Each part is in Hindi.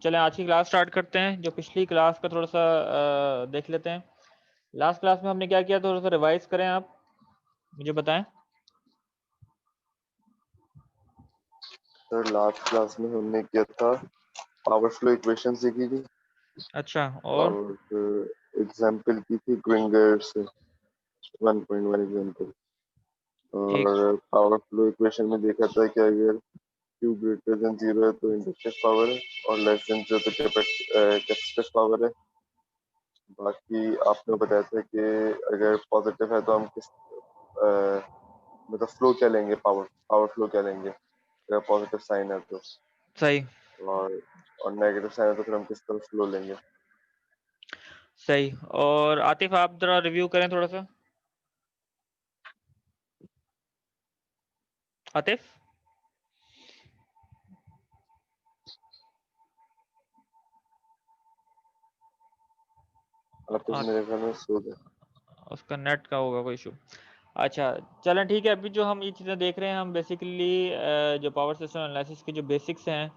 चलें आज की क्लास स्टार्ट करते हैं। जो पिछली क्लास का थोड़ा सा देख लेते हैं। लास्ट क्लास में हमने क्या किया, थोड़ा सा रिवाइज करें, आप मुझे बताएं। सर लास्ट क्लास में हमने किया था पावर फ्लो इक्वेशन सीखी थी अच्छा, और एग्जाम्पल की थी ग्रिंगर से 1.1 एग्जाम्पल। ठीक। और पावर फ्लो इक्वेशन में देखा था कि अगर Q ग्रेटर देन 0 है तो इंडक्टिव पावर है और लेस देन 0 तो कैपेसिटिव पावर है। बाकी आपने बताया था कि अगर पॉजिटिव है तो हम किस मतलब फ्लो क्या लेंगे, पावर फ्लो क्या लेंगे अगर पॉजिटिव साइन है तो, सही और और नेगेटिव साइन है तो फिर हम किस तरह फ्लो लेंगे। सही। और आतिफ आप जरा रिव्यू करें थोड़ा सा। आतिफ आप तो मेरे ख्याल में सो गए। उसका नेट का होगा कोई इशू। अच्छा, चलें ठीक है। अभी जो हम ये चीज़ें देख रहे हैं, हम बेसिकली जो पावर सिस्टम एनालिसिस की जो बेसिक्स हैं,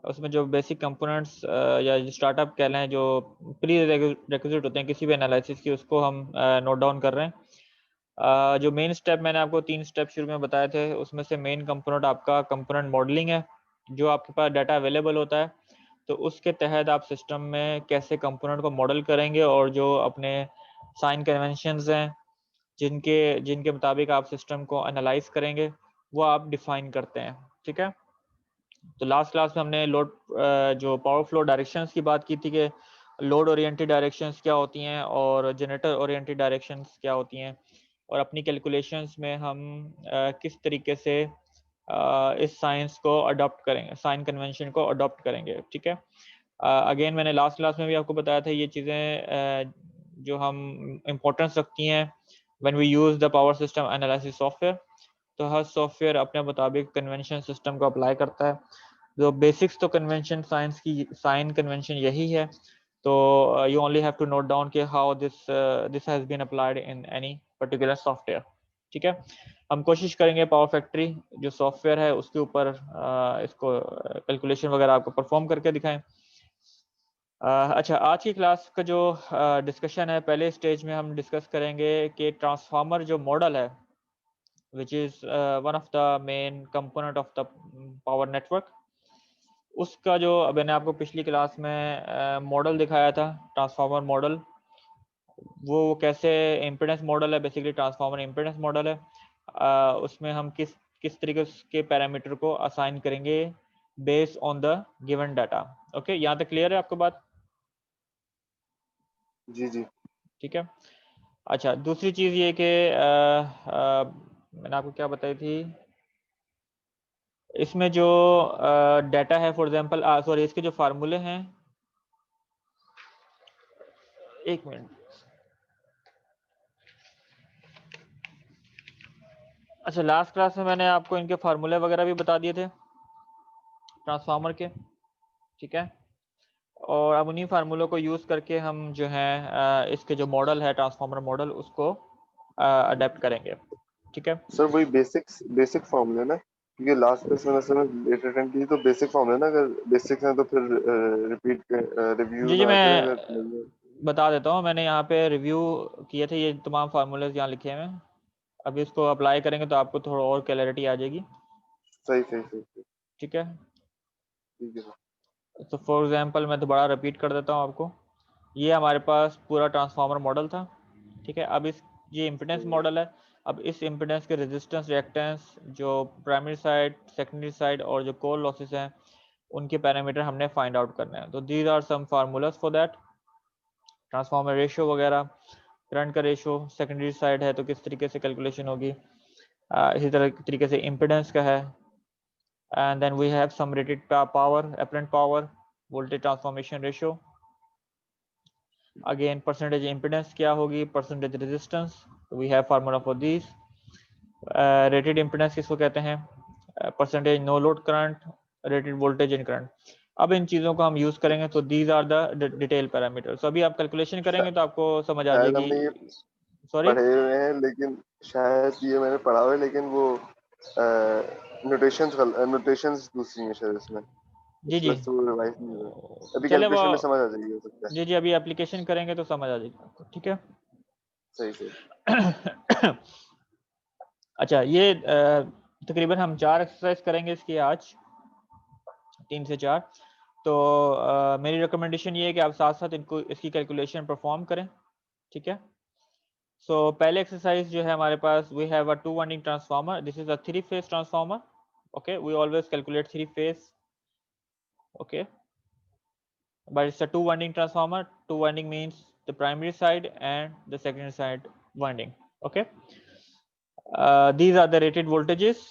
उसमें जो बेसिक कंपोनेंट्स या स्टार्टअप कह लें, जो प्री रिक्विजिट होते हैं किसी भी एनालिसिस की, उसको हम नोट डाउन कर रहे हैं। जो मेन स्टेप मैंने आपको 3 स्टेप शुरू में बताए थे, उसमें से मेन कंपोनेंट आपका कंपोनेंट मॉडलिंग है। जो आपके पास डाटा अवेलेबल होता है तो उसके तहत आप सिस्टम में कैसे कंपोनेंट को मॉडल करेंगे, और जो अपने साइन कन्वेंशंस हैं जिनके जिनके मुताबिक आप सिस्टम को एनालाइज करेंगे, वो आप डिफाइन करते हैं। ठीक है। तो लास्ट क्लास में हमने जो पावर फ्लो डायरेक्शंस की बात की थी कि लोड ओरिएंटेड डायरेक्शंस क्या होती हैं और जनरेटर ओरिएंटेड डायरेक्शंस क्या होती हैं, और अपनी कैलकुलेशंस में हम किस तरीके से इस साइंस को अडॉप्ट करेंगे, साइन कन्वेंशन को अडॉप्ट करेंगे। ठीक है। अगेन मैंने लास्ट क्लास में भी आपको बताया था, ये चीज़ें जो हम इम्पोर्टेंस रखती हैं when we use the power system analysis software. तो हर सॉफ्टवेयर अपने मुताबिक कन्वेंशन सिस्टम को अप्लाई करता है। जो बेसिक्स तो कन्वेंशन साइंस की साइन कन्वेंशन यही है। तो you only have to note down कि how this has been applied in any particular software. ठीक है। हम कोशिश करेंगे पावर फैक्ट्री जो सॉफ्टवेयर है उसके ऊपर इसको कैलकुलेशन वगैरह आपको परफॉर्म करके दिखाएं। अच्छा, आज की क्लास का जो डिस्कशन है, पहले स्टेज में हम डिस्कस करेंगे कि ट्रांसफार्मर जो मॉडल है, which is one of the main component of the power network, उसका जो मैंने आपको पिछली क्लास में मॉडल दिखाया था, ट्रांसफार्मर मॉडल, वो कैसे इम्पीडेंस मॉडल है, बेसिकली ट्रांसफार्मर इम्पीडेंस मॉडल है। उसमें हम किस किस तरीके के पैरामीटर को असाइन करेंगे based on the given data. Okay, यहाँ तक क्लियर है आपको बात? जी जी। ठीक है। अच्छा, दूसरी चीज़ ये कि मैंने आपको क्या बताई थी, इसमें जो डाटा है, फॉर एग्जांपल सॉरी, इसके जो फार्मूले हैं, एक मिनट। अच्छा, लास्ट क्लास में मैंने आपको इनके फार्मूले वगैरह भी बता दिए थे ट्रांसफार्मर के। ठीक है। और अब उन्हीं फार्मूलों को यूज़ करके हम जो है इसके जो मॉडल है ट्रांसफार्मर मॉडल, उसको अडेप्ट करेंगे। ठीक है। सर वही बेसिक फॉर्मूला ना, क्योंकि लास्ट क्लास में सर लेटर टाइम की तो बेसिक फॉर्मूला ना, अगर बेसिक है तो फिर रिपीट रिव्यू जी जी, ना करें मैं अगर नहीं है। बता देता हूँ। मैंने यहाँ पे रिव्यू किए थे, ये तमाम फार्मूलेज यहाँ लिखे हुए हैं। अभी इसको अप्लाई करेंगे तो आपको थोड़ा और क्लैरिटी आ जाएगी। सही सही सही सही। ठीक है। ठीक है सर। तो फॉर एग्जांपल मैं दोबारा रिपीट कर देता हूँ आपको। ये हमारे पास पूरा ट्रांसफार्मर मॉडल था। ठीक है। अब इस ये इम्पिडेंस मॉडल है। अब इस इम्पिडेंस के रेजिस्टेंस, रिएक्टेंस, जो प्राइमरी साइड, सेकेंडरी साइड और जो कोर लॉसेस हैं, उनके पैरामीटर हमने फाइंड आउट करने हैं। तो these are some formulas for that. Transformer ratio वगैरह, करंट का रेशियो, सेकेंडरी साइड है तो किस तरीके से कैलकुलेशन होगी, इसी तरह तरीके से इम्पिडेंस का है। And then we have some rated power, apparent power, voltage transformation ratio, again percentage impedance क्या होगी, percentage resistance, we have formula for this. Rated impedance किसको कहते हैं, percentage no load current, rated voltage in current. अब इन चीज़ों को हम यूज़ करेंगे तो these are the detail parameter. So अभी आप कैलकुलेशन करेंगे तो आपको समझ आ शायद जाएगी। हमने ये सॉरी, पढ़े हुए हैं, लेकिन शायद ये मैंने पढ़ा हुआ है, लेकिन वो नोटेशंस दूसरी हैं शायद इसमें। जी इस जी वजह से वो रिवाइज नहीं हुआ। अभी चले वो कैलकुलेशन में समझ आ जाएगी, हो सकता है। जी जी अभी एप्लीकेशन करेंगे तो समझ आ जाएगी आपको, ठीक है। सही सही। अच्छा ये तकरीबन हम 4 एक्सरसाइज करेंगे इसकी आज, 3 से 4। तो मेरी रिकमेंडेशन ये है कि आप साथ साथ इनको इसकी कैलकुलेशन परफॉर्म करें, ठीक है। सो पहले एक्सरसाइज जो है हमारे पास, we have a 2 winding transformer, this is a 3 phase transformer, okay. We always calculate 3 phase, okay, but it's a 2 winding transformer. 2 winding means the primary side and the secondary side winding, okay. These are the rated voltages.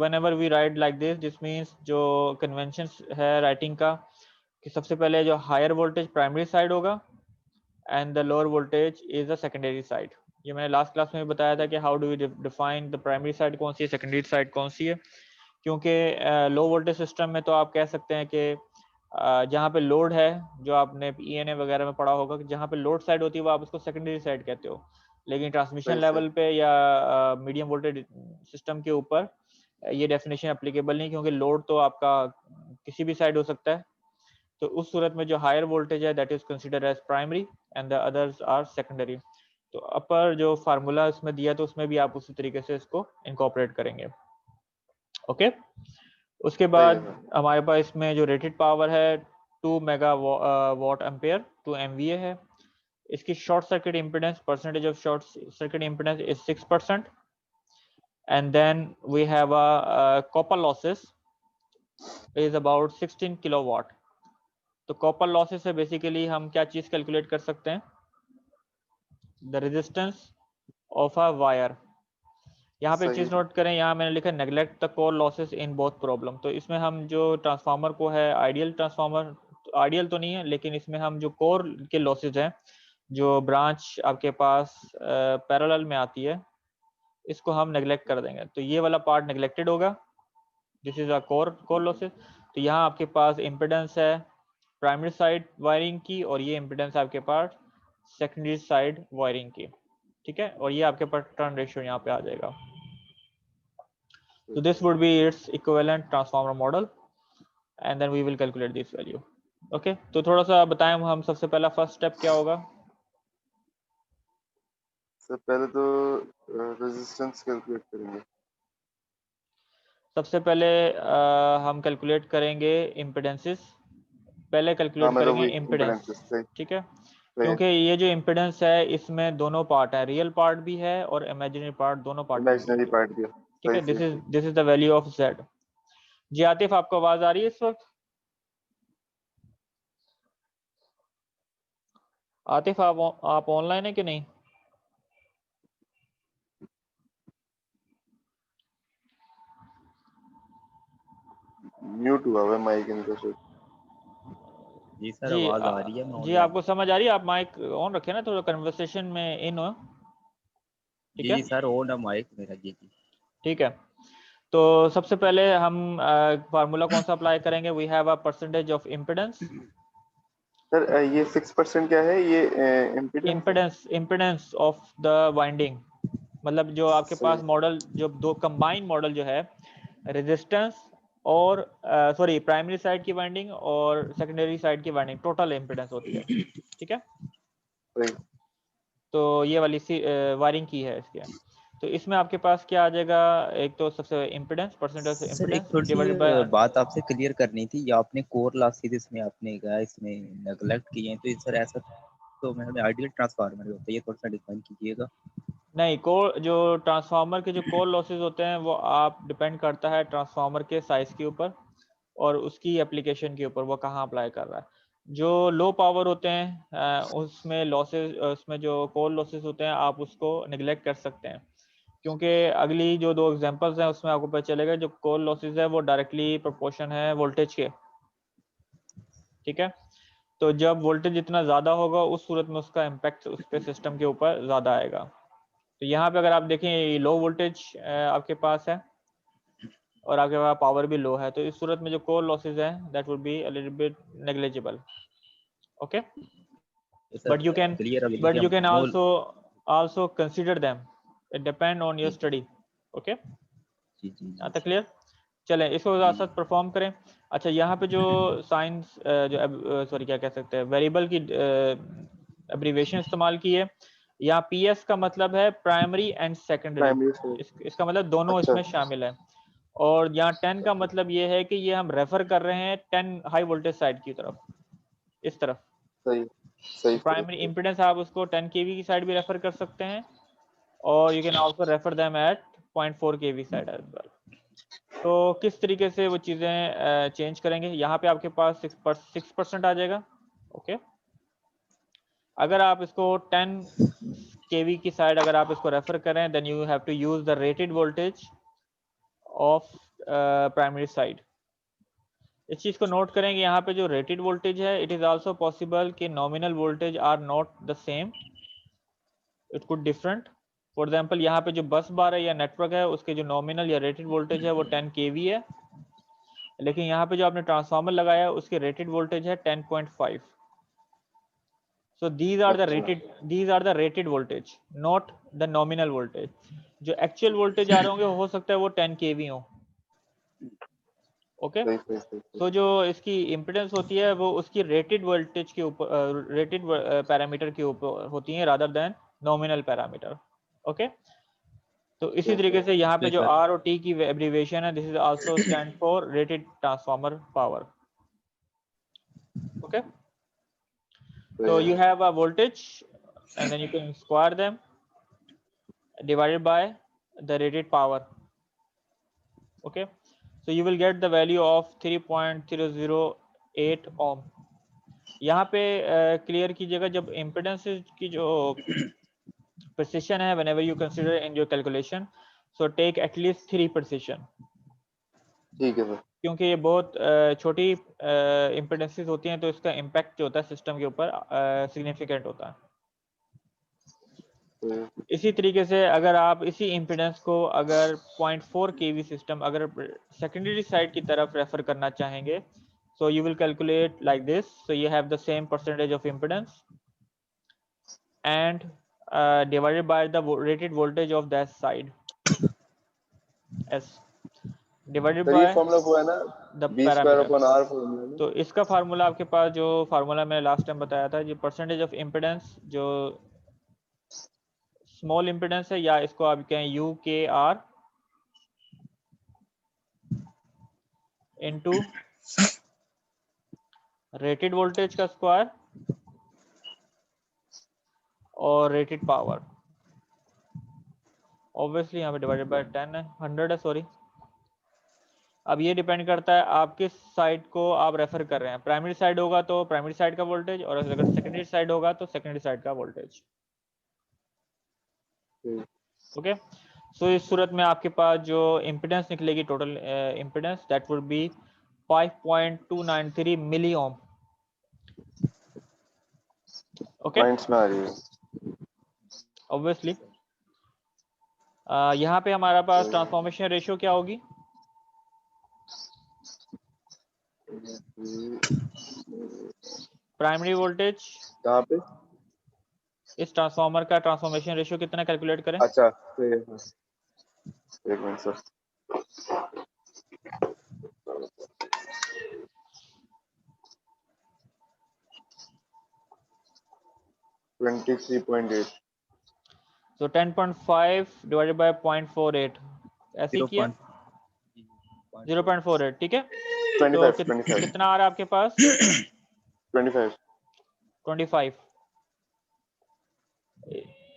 Whenever we write like this means जो conventions है writing का कि सबसे पहले जो higher voltage primary side होगा and the lower voltage is the secondary side. ये मैंने लास्ट क्लास में भी बताया था कि how do we define the primary side कौन सी है, secondary side कौन सी है। क्योंकि लो वोल्टेज सिस्टम में तो आप कह सकते हैं कि जहाँ पे लोड है, जो आपने ENA वगैरह में पढ़ा होगा कि जहाँ पे लोड साइड होती है वो आप उसको सेकेंडरी साइड कहते हो। लेकिन ट्रांसमिशन सही लेवल पे या मीडियम वोल्टेज सिस्टम के ऊपर ये डेफिनेशन एप्लीकेबल नहीं, क्योंकि लोड तो आपका किसी भी साइड हो सकता है। तो उस सूरत में जो हायर वोल्टेज है that is considered as primary and the others are secondary. तो अपर जो फार्मूला इसमें दिया तो उसमें भी आप उसी तरीके से इसको इनकॉर्पोरेट करेंगे, ओके। उसके सही है बाद सर। हमारे पास इसमें जो रेटेड पावर है 2 मेगा वॉट एम्पेयर, 2 MVA है। इसकी short circuit impedance, percentage of short circuit impedance is 6%। And then we have a copper losses is about 16 kilowatt. तो कॉपर लॉसेस से बेसिकली हम क्या चीज कैलकुलेट कर सकते हैं, the resistance of a wire. यहाँ पे एक सही चीज नोट करें, यहाँ मैंने लिखा neglect the core losses in both problem. तो इसमें हम जो ट्रांसफार्मर को है आइडियल ट्रांसफार्मर, आइडियल तो नहीं है लेकिन इसमें हम जो कोर के लॉसेस हैं, जो ब्रांच आपके पास पैरेलल में आती है, इसको हम नेग्लेक्ट कर देंगे। तो ये वाला पार्ट नेग्लेक्टेड होगा, this is a core losses. तो यहाँ आपके पास इम्पिडेंस है प्राइमरी साइड वायरिंग की और ये इम्पिडेंस आपके पास सेकेंडरी साइड वायरिंग की, ठीक है। और ये आपके पास टर्न रेशियो यहाँ पे आ जाएगा। So this would be its equivalent transformer model and then we will calculate this value, okay। तो थोड़ा सा बताएं हम, सबसे पहला फर्स्ट स्टेप क्या होगा। सर पहले तो रेजिस्टेंस कैलकुलेट करेंगे। सबसे पहले हम कैलकुलेट करेंगे इम्पिडेंसेस, पहले हाँ कैलकुलेट मतलब करेंगे वही इम्पिडेंस, इम्पेडेंस सही ठीक है। सही। क्योंकि ये जो इम्पिडेंस है इसमें दोनों पार्ट है, रियल पार्ट भी है और इमेजिनरी पार्ट, दोनों पार्ट इमेजिनरी मिलेंगे, पार्ट दिया। ठीक सही है। सही। This is the value of Z। जी आतिफ, आपको आवाज आ रही है इस वक्त? आतिफ आप ऑनलाइन है कि नहीं? म्यूट हुआ हुआ है माइक इनका शायद। जी सर, जी आवाज आ रही है, मैं जी ऑनलाइन। आपको समझ आ रही है? आप माइक ऑन रखें ना, थोड़ा कन्वर्सेशन में इन हो, ठीक जी है। जी सर, ऑन है माइक मेरा। जी जी ठीक है, तो सबसे पहले हम फार्मूला कौन सा अप्लाई करेंगे, we have a percentage of impedance. Sir ये 6% क्या है, ये इम्पीडेंस है। इम्पिडेंस ऑफ द वाइंडिंग, मतलब जो आपके सही पास मॉडल, जो दो कंबाइंड मॉडल जो है, रेजिस्टेंस और सॉरी प्राइमरी साइड की वाइंडिंग और सेकेंडरी साइड की वाइंडिंग, टोटल इम्पिडेंस होती है, ठीक है। सही। तो ये वाली वायरिंग की है इसके। तो इसमें आपके पास क्या आ जाएगा, एक तो सबसे इम्पिडेंस, परसेंटेज ऑफ सर, एक इम्पिडेंस थोड़ी सी डिवाइडेड बाय, बात आपसे क्लियर करनी थी। ये आपने कोर लॉसेस इसमें आपने कहा इसमें नेगलेक्ट किए हैं, तो सर ऐसा तो हमें आइडियल ट्रांसफार्मर होता है, ये थोड़ा सा डिफाइन कीजिएगा। नहीं, कोर जो ट्रांसफार्मर के जो कोर लॉसेस होते हैं वो आप डिपेंड करता है ट्रांसफार्मर के साइज के ऊपर और उसकी एप्लीकेशन के ऊपर, वो कहाँ अप्लाई कर रहा है। जो लो पावर होते हैं उसमें लॉसेस, उसमें जो कोर लॉसेस होते हैं आप उसको निगलेक्ट कर सकते हैं, क्योंकि अगली जो 2 एग्जांपल्स हैं उसमें आपको पता चलेगा जो कोर लॉसेस है वो डायरेक्टली प्रोपोर्शन है वोल्टेज के, ठीक है। तो जब वोल्टेज इतना ज़्यादा होगा उस सूरत में उसका इम्पैक्ट उस पे सिस्टम के ऊपर ज़्यादा आएगा। तो यहाँ पे अगर आप देखें लो वोल्टेज आपके पास है और आपके पास पावर भी लो है, तो इस सूरत में जो कोर लॉसेस हैं that would be a little bit negligible, okay. तो sir but you can clear अभी कि हम मोल। also consider them, it depend on your ji ji study, okay। जी जी यहाँ जी तक क्लियर। चलें इसको साथ साथ परफॉर्म करें। अच्छा यहाँ पे जो साइंस जो सॉरी क्या कह सकते हैं वेरिएबल की एब्रीविएशन इस्तेमाल की है, यहाँ PS का मतलब है primary and secondary, primary side. इसका मतलब दोनों अच्छा इसमें शामिल है। और यहाँ 10 का मतलब ये है कि ये हम रेफर कर रहे हैं 10 हाई वोल्टेज साइड की तरफ, इस तरफ। सही सही प्राइमरी सही। इम्पीडेंस आप उसको 10 kV की साइड भी रेफर कर सकते हैं, और you can also refer them at 0.4 kV side as well. तो किस तरीके से वो चीज़ें चेंज करेंगे, यहाँ पे आपके पास 6% आ जाएगा। ओके, अगर आप इसको 10 kV की साइड अगर आप इसको रेफर करें, then you have to use the rated voltage of primary side. इस चीज़ को नोट करेंगे, यहाँ पे जो रेटेड वोल्टेज है, इट इज़ आल्सो पॉसिबल कि nominal voltage are not the same, it could different. For example यहाँ पे जो बस बार है या नेटवर्क है, उसके जो नॉमिनल या रेटेड वोल्टेज है वो 10 kV है, लेकिन यहाँ पे जो आपने ट्रांसफार्मर लगाया है उसके रेटेड वोल्टेज है 10.5। So these are the rated voltage, not the nominal voltage. जो एक्चुअल वोल्टेज आ रहे होंगे हो सकता है वो 10 kV हो। ओके, सही सही सही सही। तो जो इसकी इम्पिडेंस होती है वो उसकी रेटेड वोल्टेज के ऊपर, रेटेड पैरामीटर के ऊपर होती है rather than nominal parameter. Okay, तो इसी तरीके से यहाँ पे जो R और T की एब्रीविएशन है, this is also stand for rated transformer power. Okay, so सही you है। have a voltage and then you can square them divided by the rated power. Okay, so you will get the value of 3.008 ohm. यहाँ पे क्लियर कीजिएगा, जब इम्पिडेंस की जो प्रिसिशन है, whenever you consider in your calculation, so take at least 3 precision, ठीक है सर। क्योंकि ये बहुत छोटी इम्पिडेंसेस होती हैं, तो इसका इम्पैक्ट जो होता है सिस्टम के ऊपर सिग्निफिकेंट होता है। सही। इसी तरीके से अगर आप इसी इम्पिडेंस को अगर 0.4 kV सिस्टम अगर सेकेंडरी साइड की तरफ रेफर करना चाहेंगे, so you will calculate like this, so you have the same percentage of impedance and divided by the rated voltage of that side, S divided sir by ये फॉर्मूला वो है ना, the B square parameter। Upon R formula ना। तो इसका फार्मूला आपके पास, जो फार्मूला मैंने लास्ट टाइम बताया था, जो परसेंटेज ऑफ इम्पिडेंस जो स्मॉल इम्पिडेंस है, या इसको आप कहें UKR इनटू रेटेड वोल्टेज का स्क्वायर और रेटेड पावर, ऑब्वियसली यहाँ पे डिवाइडेड बाय 10 है, 100 है सॉरी। अब ये डिपेंड करता है आप किस साइड को आप रेफर कर रहे हैं। प्राइमरी साइड होगा तो प्राइमरी साइड का वोल्टेज, और अगर सेकेंडरी साइड होगा तो सेकेंडरी साइड का वोल्टेज। ओके, सो इस सूरत में आपके पास जो इम्पिडेंस निकलेगी, total impedance, that would be 5.293 milli ohm. Okay, points में आ रही है। ऑब्वियसली यहाँ पे हमारा पास ट्रांसफॉर्मेशन रेशियो क्या होगी, प्राइमरी वोल्टेज कहाँ पे? इस ट्रांसफार्मर का ट्रांसफॉर्मेशन रेशियो कितना कैलकुलेट करें। अच्छा एक मिनट सर। तो 10.5 डिवाइडेड बाय 0.48 ऐसे किया 0.48, ठीक है। तो 25 कितना आ रहा है आपके पास 25।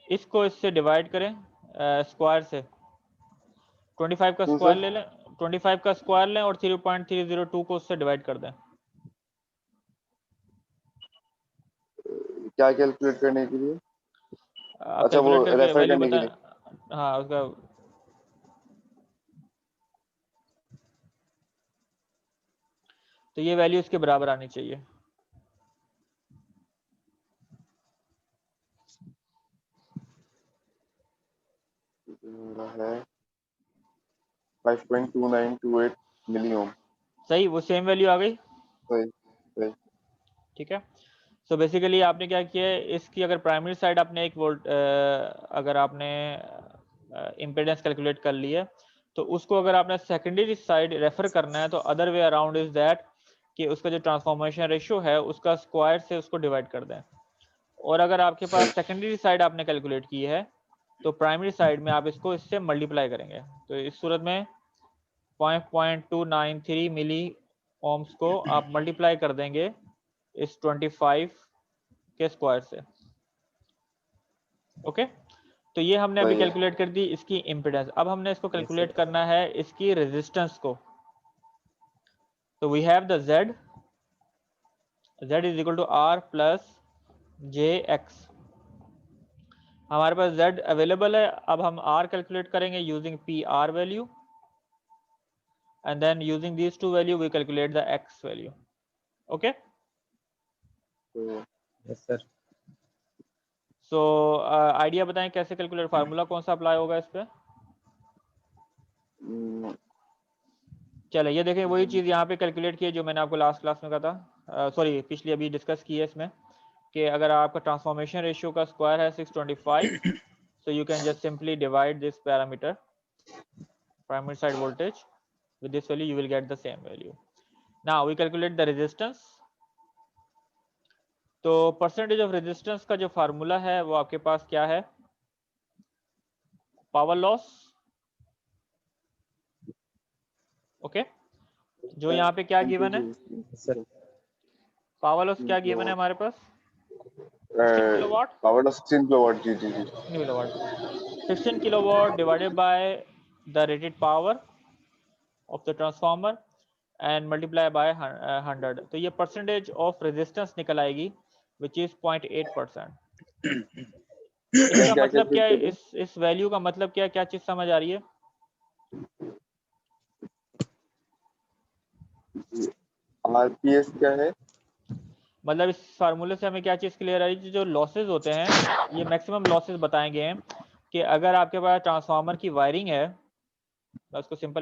इसको इससे डिवाइड करें स्क्वायर से, 25 का स्क्वायर ले लें, 25 का स्क्वायर लें और 3.302 को उससे डिवाइड कर दें। क्या कैलकुलेट करने के लिए? आप अच्छा, वो कैलकुलेट करके रेफर वैल्यू करने के बता, लिए। हाँ उसका। तो ये वैल्यू इसके बराबर आनी चाहिए। है 5.2928 मिली ओम। सही, वो सेम वैल्यू आ गई। सही सही। ठीक है, सो बेसिकली आपने क्या किया है, इसकी अगर प्राइमरी साइड आपने एक वोल्ट अगर आपने इम्पिडेंस कैलकुलेट कर ली है, तो उसको अगर आपने सेकेंडरी साइड रेफर करना है तो other way around is that कि उसका जो ट्रांसफॉर्मेशन रेशियो है उसका स्क्वायर से उसको डिवाइड कर दें। और अगर आपके पास सेकेंडरी साइड आपने कैलकुलेट की है तो प्राइमरी साइड में आप इसको इससे मल्टीप्लाई करेंगे। तो इस सूरत में 0.293 मिली ओम्स को आप मल्टीप्लाई कर देंगे इस 25 के स्क्वायर से। ओके, तो ये हमने अभी सही है। कैलकुलेट कर दी इसकी इम्पीडेंस। अब हमने इसको कैलकुलेट sir. करना है इसकी रेजिस्टेंस को। तो we have the Z is equal to R plus JX। हमारे पास Z अवेलेबल है। अब हम R कैलकुलेट करेंगे using PR value and then using these two value we calculate the X value. Okay, Yes sir. so idea बताएं कैसे कैलकुलेट, फार्मूला कौन सा अप्लाई होगा इस पे। चलो ये देखें वही चीज़ यहाँ पे कैलकुलेट की है जो मैंने आपको लास्ट क्लास में कहा था, सॉरी पिछली अभी डिस्कस की है इसमें, कि अगर आपका ट्रांसफॉर्मेशन रेशियो का स्क्वायर है 625 so you can just simply divide this parameter primary side voltage with this value, you will get the same value. Now we calculate the resistance. तो परसेंटेज ऑफ रेजिस्टेंस का जो फार्मूला है वो आपके पास क्या है, पावर लॉस। ओके, जो यहाँ पे क्या गिवन है, Yes sir. पावर लॉस क्या गिवन है हमारे पास, 16 किलोवाट। पावर लॉस 16 किलोवाट, जी जी जी 16 kilowatt, 16 kilowatt divided by the rated power of the transformer and multiply by 100। तो ये परसेंटेज ऑफ रेजिस्टेंस निकल आएगी विच इज 0.8%। इसका क्या मतलब क्या है, क्या इस वैल्यू का मतलब क्या है, क्या चीज समझ आ रही है। आरपीएस क्या है? मतलब इस फार्मूले से हमें क्या चीज क्लियर आ रही है, जो लॉसेस होते हैं ये मैक्सिमम लॉसेस बताए गए हैं कि अगर आपके पास ट्रांसफार्मर की वायरिंग है, मैं उसको सिंपल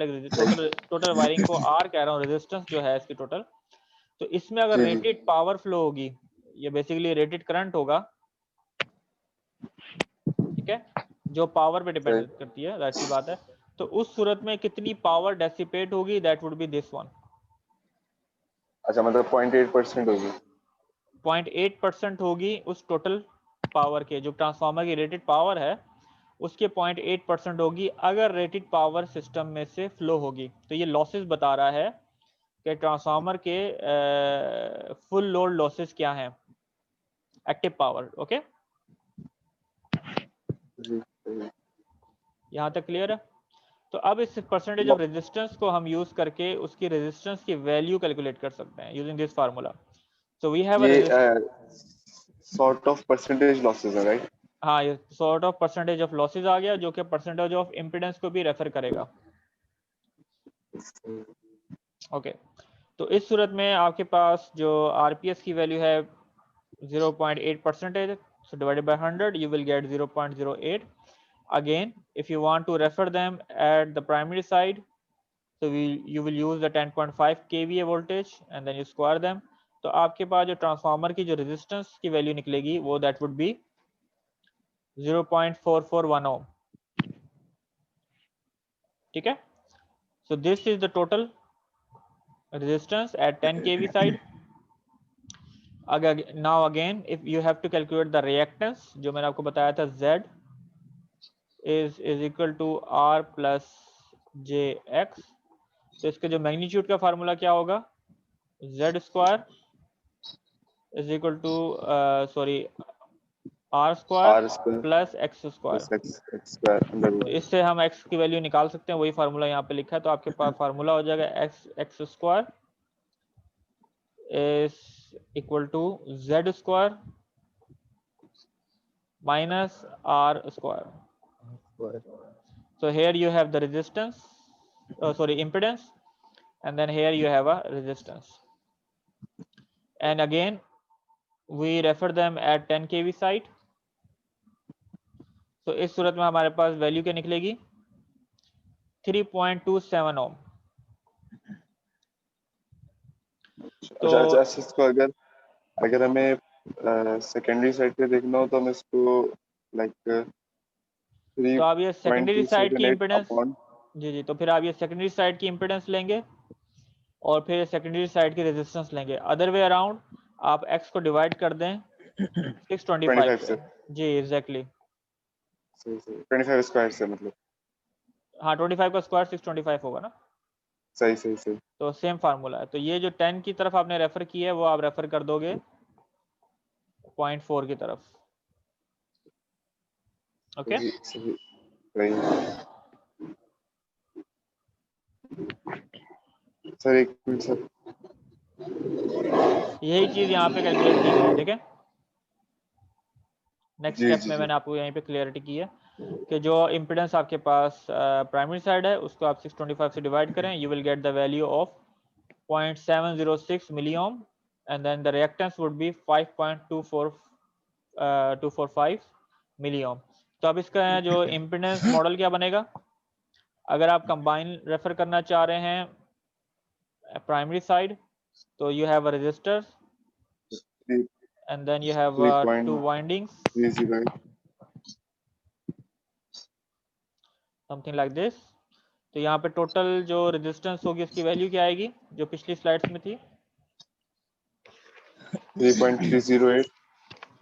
टोटल वायरिंग को आर कह रहा हूँ, रेजिस्टेंस जो है इसकी टोटल, तो इसमें अगर जी जी रेटेड पावर फ्लो होगी, ये बेसिकली रेटेड करंट होगा, ठीक है, जो पावर पे डिपेंड सही। करती है, जाहिर सी बात है। तो उस सूरत में कितनी पावर डेसिपेट होगी, that would B this one. अच्छा, मतलब 0.8% होगी। 0.8% होगी उस टोटल पावर के, जो ट्रांसफार्मर की रेटेड पावर है उसके 0.8% होगी अगर रेटेड पावर सिस्टम में से फ्लो होगी। तो ये लॉसेस बता रहा है कि ट्रांसफार्मर के फुल लोड लॉसेस क्या हैं, एक्टिव पावर। ओके, जी सही। यहाँ तक क्लियर है। तो अब इस परसेंटेज ऑफ रेजिस्टेंस को हम यूज करके उसकी रेजिस्टेंस की वैल्यू कैलकुलेट कर सकते हैं using this formula. So we have a ये सॉर्ट ऑफ परसेंटेज लॉसेस है, राइट? हाँ, ये sort of percentage of losses आ गया जो कि परसेंटेज ऑफ इम्पीडेंस को भी रेफर करेगा। ओके, तो इस सूरत में आपके पास जो आरपीएस की वैल्यू है 0.8%, so divided by 100 you will get 0.08. Again, if you want to refer them at the primary side, so you will use the 10.5 kVA voltage and then you square them. तो आपके पास जो ट्रांसफार्मर की जो रेजिस्टेंस की वैल्यू निकलेगी वो दैट वुड बी 0.441 ओम। ठीक है, so this is the total resistance at 10 kV side. Now again if you have to calculate the reactance, जो मैंने आपको बताया था Z is equal to R plus JX, तो इसके जो मैग्नीट्यूड का फार्मूला क्या होगा, Z square is equal to R square plus X square. तो इससे हम X की वैल्यू निकाल सकते हैं, वही फार्मूला यहाँ पे लिखा है। तो आपके पास फार्मूला हो जाएगा X square is equal to Z square minus R square. So here you have the resistance, impedance, and then here you have a resistance. And again, we refer them at 10 kV side. So इस सूरत में हमारे पास वैल्यू क्या निकलेगी, 3.27 ओम। तो अच्छा, इसको अगर हमें सेकेंडरी साइड पे देखना हो तो हम इसको लाइक तो आप ये सेकेंडरी साइड की इम्पीडेंस, जी जी, तो फिर आप ये सेकेंडरी साइड की इम्पिडेंस लेंगे और फिर सेकेंडरी साइड की रेजिस्टेंस लेंगे। अदर वे अराउंड आप x को डिवाइड कर दें 625 25 से। से जी एग्जैक्टली, सही सही 25 स्क्वायर से मतलब हाँ 25 का स्क्वायर 625 होगा ना, सही सही सही तो सेम फार्मूला है। तो ये जो 10 की तरफ आपने रेफर की है वो आप रेफर कर दोगे 0.4 की तरफ। ओके सही सही सही सर एक मिनट सर यही चीज यहाँ पे कैलकुलेट की गई है, ठीक है। नेक्स्ट जी स्टेप जी में जी मैंने आपको यहीं पे क्लियरिटी की है कि जो इम्पिडेंस आपके पास प्राइमरी साइड है उसको आप 625 से डिवाइड करें, you will get the value of 0.706 milliohm and then the reactance would be 5.245 milliohm. तो अब इसका जो इम्पिडेंस मॉडल क्या बनेगा, अगर आप कंबाइन रेफर करना चाह रहे हैं प्राइमरी साइड, तो you have a resistor and then you have two windings 3.308 something like this। तो यहाँ पे टोटल जो रेजिस्टेंस होगी उसकी वैल्यू क्या आएगी जो पिछली स्लाइड्स में थी, 3.308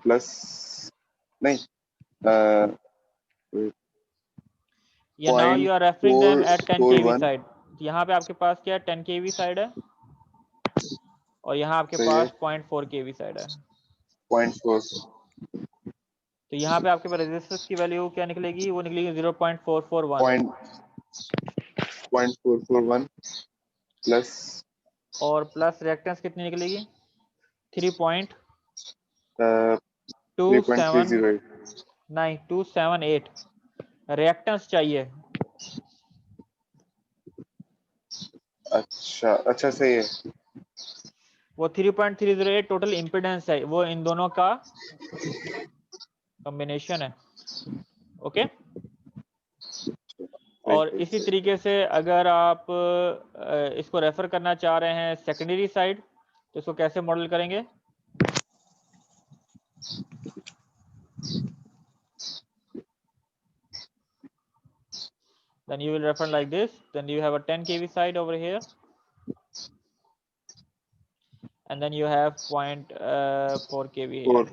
प्लस नहीं या now you are referring them at 10 kV 0.441 side. यहाँ पे आपके पास क्या है 10 kV साइड है और यहाँ आपके सही है पास 0.4 kV साइड है। 0.4 तो यहाँ पे आपके पास रेजिस्टेंस की वैल्यू क्या निकलेगी, वो निकलेगी 0.441 0.441 प्लस और प्लस रिएक्टेंस कितनी निकलेगी 3.27 3.308 नहीं 278 रिएक्टेंस चाहिए। अच्छा अच्छा सही है वो 3.308 टोटल इम्पिडेंस है, वो इन दोनों का कॉम्बिनेशन है। ओके और इसी तरीके से अगर आप इसको रेफर करना चाह रहे हैं सेकेंडरी साइड, तो इसको कैसे मॉडल करेंगे, then you will refer like this, then you have a 10 kV side over here and then you have 0.4 kV here। 4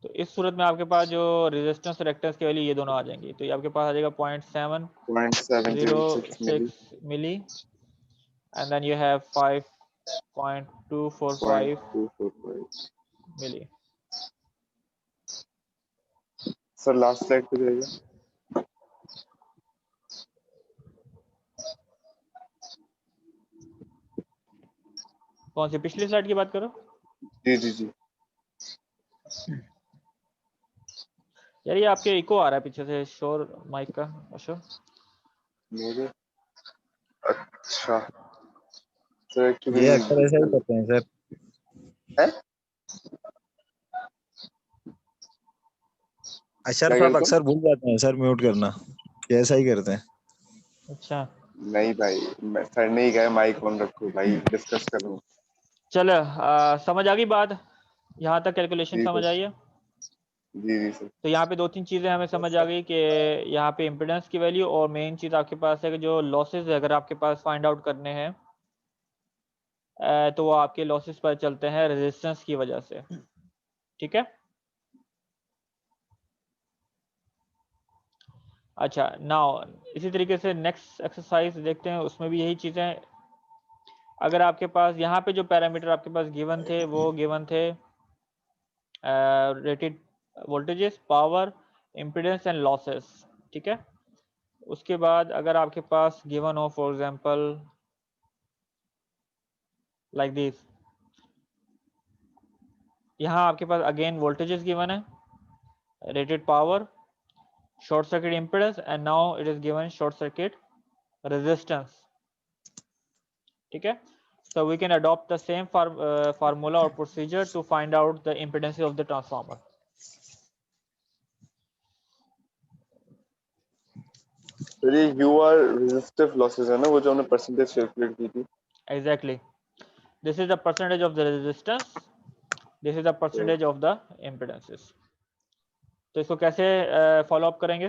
तो इस सूरत में आपके पास जो रेजिस्टेंस रिएक्टेंस की वैल्यू ये दोनों आ जाएंगी, तो ये आपके पास आ जाएगा 0.706 milli 0.706 milli and then you have 5.245 0.245 milli. Sir last slide पे जाइए कौन सी पिछली स्लाइड की बात करो, जी जी जी यार ये आपके इको आ रहा है पीछे से शोर माइक का अशोक। मेरे अच्छा सर एक्चुअली ये अक्सर ऐसा ही करते हैं सर। है अशरफ क्या साहब कहते हैं अक्सर भूल जाते हैं सर म्यूट करना, ये ऐसा ही करते हैं। अच्छा नहीं भाई मैं सर नहीं गए माइक ऑन रखो भाई डिस्कस करूँ चलो समझ आ गई बात, यहाँ तक कैलकुलेशन जी समझ सर आई है। जी जी सर तो यहाँ पे दो तीन चीज़ें हमें समझ आ गई कि यहाँ पे इम्पिडेंस की वैल्यू और मेन चीज़ आपके पास है कि जो लॉसेस अगर आपके पास फाइंड आउट करने हैं तो वो आपके लॉसेस पर चलते हैं रेजिस्टेंस की वजह से, ठीक है। अच्छा नाउ इसी तरीके से नेक्स्ट एक्सरसाइज देखते हैं, उसमें भी यही चीज़ें। अगर आपके पास यहाँ पे जो पैरामीटर आपके पास गिवन थे वो गिवन थे rated voltages, power, impedance and losses, ठीक है। उसके बाद अगर आपके पास गिवन हो फॉर एग्जांपल लाइक दिस, यहाँ आपके पास अगेन वोल्टेजेस गिवन है, rated power, short circuit impedance and now it is given short circuit resistance, ठीक है। So we can adopt the same formula or procedure to find out the impedances of the transformer. Sir ये UR रेजिस्टिव लॉसेस है ना वो जो हमने परसेंटेज कैलकुलेट की थी Exactly. This is the percentage of the resistance. This is the percentage of the impedances. तो इसको कैसे फॉलो अप करेंगे,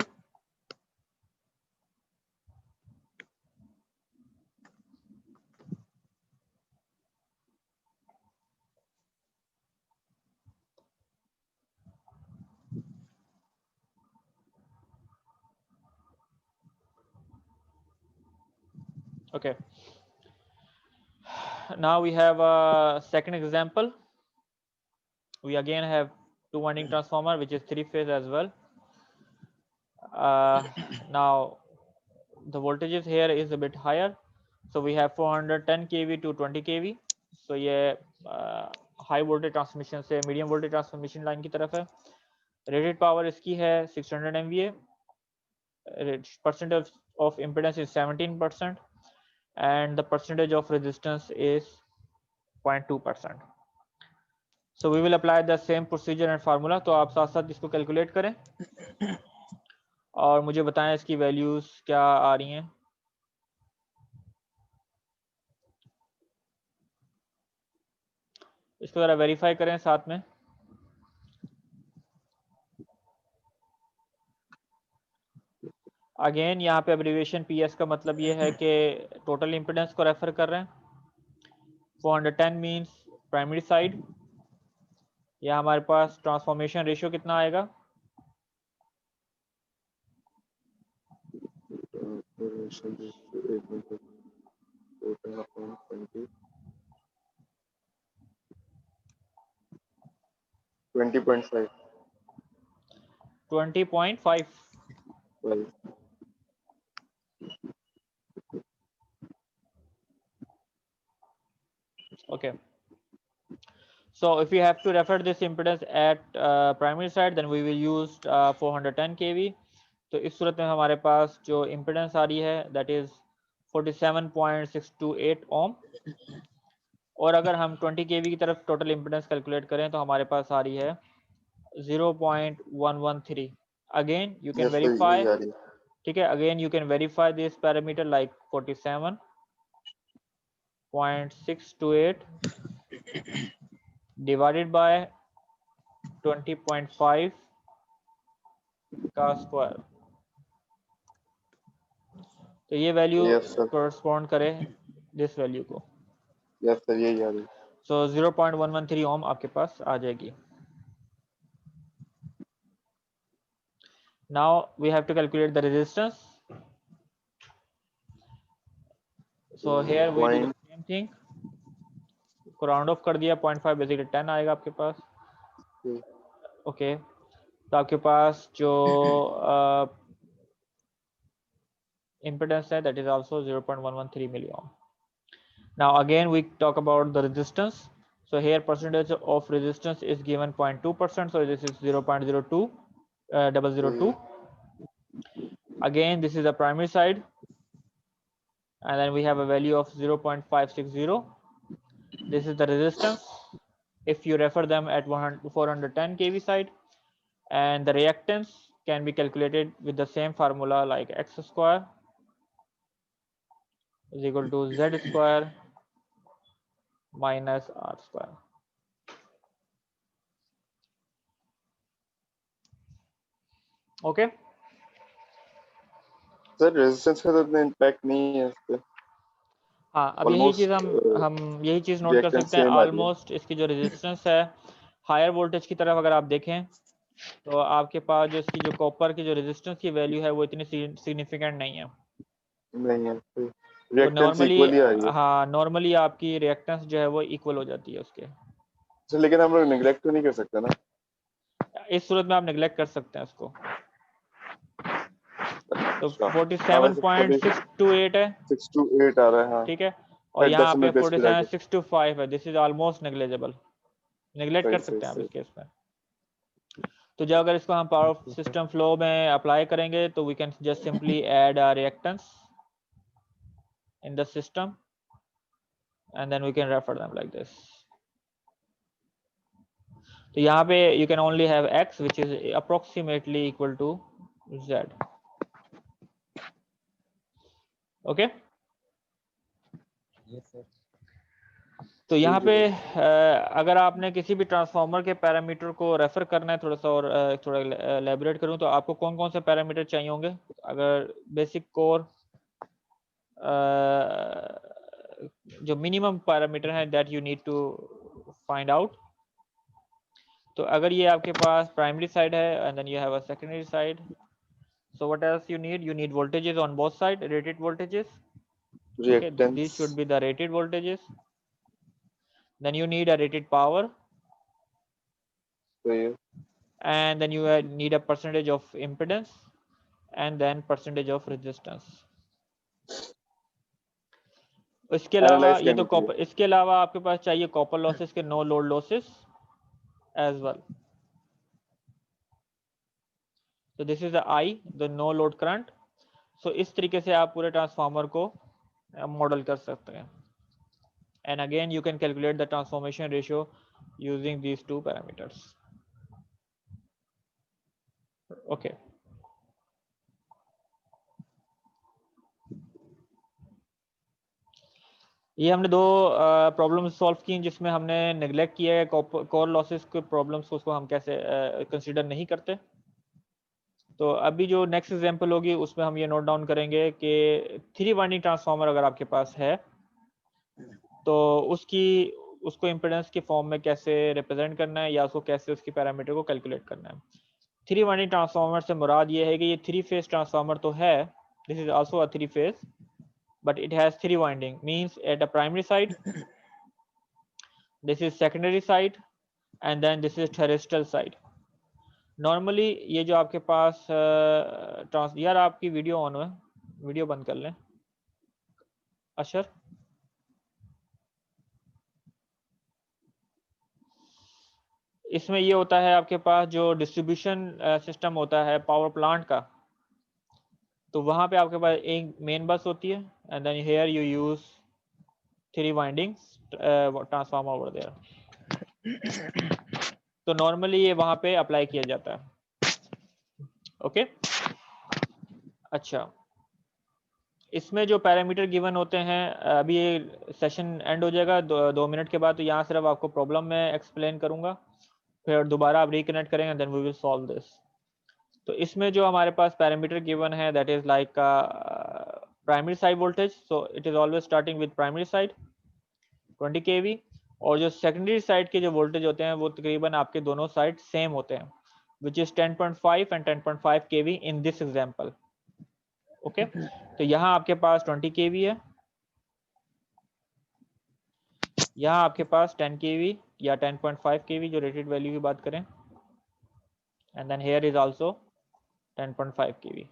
Okay. Now we have a second example. We again have two winding transformer, which is 3-phase as well. Now the voltages here is a bit higher, so we have 410 kV to 20 kV. So ये high voltage transmission से medium voltage transmission line की तरफ है. Rated power इसकी है 600 MVA. Percentage of impedance is 17%, and the percentage of resistance is 0.2%. So we will apply the same procedure and formula. तो आप साथ साथ इसको कैलकुलेट करें और मुझे बताएं इसकी वैल्यूज क्या आ रही हैं. इसको जरा वेरीफाई करें साथ में. अगेन यहाँ पे एब्रिविएशन PS का मतलब ये है कि टोटल इम्पिडेंस को रेफर कर रहे हैं. 410 मींस प्राइमरी साइड. या हमारे पास ट्रांसफॉर्मेशन रेशियो कितना आएगा? Transformation ratio एक minute, 20.5. 20.5. Well, Okay. So if we have to refer this impedance at primary side, then we will use 410 kV. तो इस सूरत में हमारे पास जो इम्पिडेंस आ रही है that is 47.628 ओम. और अगर हम 20 kV की तरफ टोटल इम्पिडेंस कैलकुलेट करें तो हमारे पास आ रही है 0.113. Again you can yes, verify. यही आ रही है. ठीक है, again you can verify this parameter like 47.628 divided by 20.5 का स्क्वायर. तो ये वैल्यू Yes, sir. कोरस्पॉन्ड करे दिस वैल्यू को. Yes, sir, यही आ रही है. सो 0.113 ओम आपके पास आ जाएगी. Now we have to calculate the resistance. So here we do the same thing. को राउंड ऑफ कर दिया 0.5 बेसिकली 10 आएगा आपके पास. ओके. तो आपके पास जो impedance है that is also 0.113 milliohm. Now again we talk about the resistance. So here percentage of resistance is given 0.2%. So this is 0.02 002. Again this is the primary side, and then we have a value of 0.560. This is the resistance if you refer them at 410 kV side, and the reactance can be calculated with the same formula like x square is equal to z square minus r square. Okay. Sir resistance का तो इतना इम्पैक्ट नहीं है इस पे. हाँ, अब यही चीज़ हम यही चीज़ नोट कर सकते हैं. ऑलमोस्ट इसकी जो रेजिस्टेंस है हायर वोल्टेज की तरफ अगर आप देखें तो आपके पास जो इसकी जो कॉपर की जो रेजिस्टेंस की वैल्यू है वो इतनी सिग्निफिकेंट नहीं है. नहीं है. तो नॉर्मली हाँ नॉर्मली आपकी रिएक्टेंस जो है वो इक्वल हो जाती है उसके. सर लेकिन हम लोग नेग्लेक्ट तो नहीं कर सकते ना. इस सूरत में आप नेग्लेक्ट कर सकते हैं उसको. तो 47.628 है. 628 आ रहा है. हाँ. ठीक है. और यहाँ पे 47.625 है. This is almost negligible. Neglect कर सकते हैं आप इस केस में. तो जब अगर इसको हम पावर सिस्टम फ्लो में अप्लाई करेंगे तो we can just simply add a reactance in the system and then we can refer them like this. तो यहाँ पे you can only have x which is approximately equal to z. Okay. Yes sir. तो यहाँ पे अगर आपने किसी भी ट्रांसफार्मर के पैरामीटर को रेफर करना है थोड़ा सा और थोड़ा एलैबोरेट करूँ तो आपको कौन कौन से पैरामीटर चाहिए होंगे? अगर बेसिक कोर जो मिनिमम पैरामीटर है that you need to find out. तो अगर ये आपके पास प्राइमरी साइड है and then you have a secondary side, so what else you need voltages on both side, rated voltages. Okay, these reactance should be the rated voltages. Then you need a rated power, सही है and then you need a percentage of impedance, and then percentage of resistance. इसके अलावा Analyze ये तो करनी चाहिए इसके अलावा आपके पास चाहिए कॉपर लॉसेस के no load losses as well. So this is the I, the no load current. So इस तरीके से आप पूरे ट्रांसफार्मर को मॉडल कर सकते हैं. And again you can calculate the transformation ratio using these two parameters. Okay. ये हमने दो प्रॉब्लम सॉल्व की जिसमें हमने नेग्लेक्ट किया है कोर लॉसेस के प्रॉब्लम्स को, उसको हम कैसे कंसीडर नहीं करते. तो अभी जो नेक्स्ट एग्जांपल होगी उसमें हम ये नोट डाउन करेंगे कि 3 वाइंडिंग ट्रांसफार्मर अगर आपके पास है तो उसको इम्पीडेंस के फॉर्म में कैसे रिप्रेजेंट करना है या उसको कैसे उसकी पैरामीटर को कैलकुलेट करना है. 3 वाइंडिंग ट्रांसफार्मर से मुराद ये है कि ये 3 फेज ट्रांसफार्मर तो है, this is also a 3 phase, but it has 3 winding, means at a primary side, this is secondary side, and then this is terrestrial side. Normally ये जो आपके पास यार आपकी वीडियो ऑन है, वीडियो बंद कर लें अशर. इसमें ये होता है आपके पास जो डिस्ट्रीब्यूशन सिस्टम होता है पावर प्लांट का, तो वहां पे आपके पास एक मेन बस होती है and then here you use 3 windings transformer over there. तो नॉर्मली ये वहां पे अप्लाई किया जाता है. ओके. अच्छा, इसमें जो पैरामीटर गिवन होते हैं, अभी ये सेशन एंड हो जाएगा 2 मिनट के बाद, तो यहाँ सिर्फ आपको प्रॉब्लम में एक्सप्लेन करूंगा, फिर दोबारा आप रिकनेक्ट करेंगे, then we will solve this. तो इसमें जो हमारे पास पैरामीटर गिवन है that is like primary side voltage, so it is always starting with primary side 20 kV, और जो सेकेंडरी साइड के जो वोल्टेज होते हैं वो तकरीबन आपके दोनों साइड सेम होते हैं, which is 10.5 and 10.5 kV in this example. Okay, तो यहाँ आपके पास 20 kV है, यहाँ आपके पास 10 kV या 10.5 kV जो रेटेड वैल्यू की बात करें, and then here is also 10.5 kV.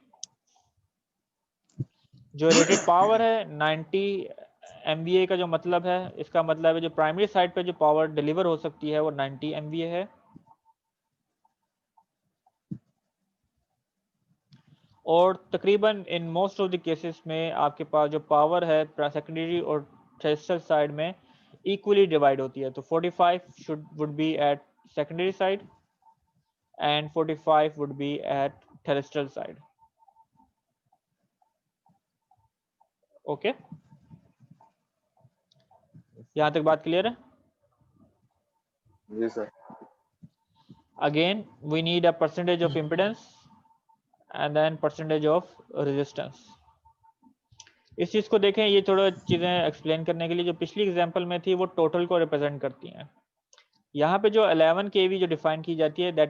जो रेटेड पावर है 90 MVA का जो मतलब है, इसका मतलब है जो प्राइमरी साइड पे जो पावर डिलीवर हो सकती है वो 90 MVA है, और तकरीबन in most of the cases में आपके पास जो पावर है सेकेंडरी और टर्शियल साइड में इक्वली डिवाइड होती है. तो 45 would be at secondary side and 45 would be at tertiary side. Okay, यहाँ तक बात क्लियर है? जी sir. Again we need a percentage of impedance and then percentage of resistance. इस चीज को देखें, ये थोड़ा चीजें एक्सप्लेन करने के लिए जो पिछली एग्जांपल में थी वो टोटल को रिप्रेजेंट करती हैं. यहाँ पे जो 11 kV जो डिफाइन की जाती है दैट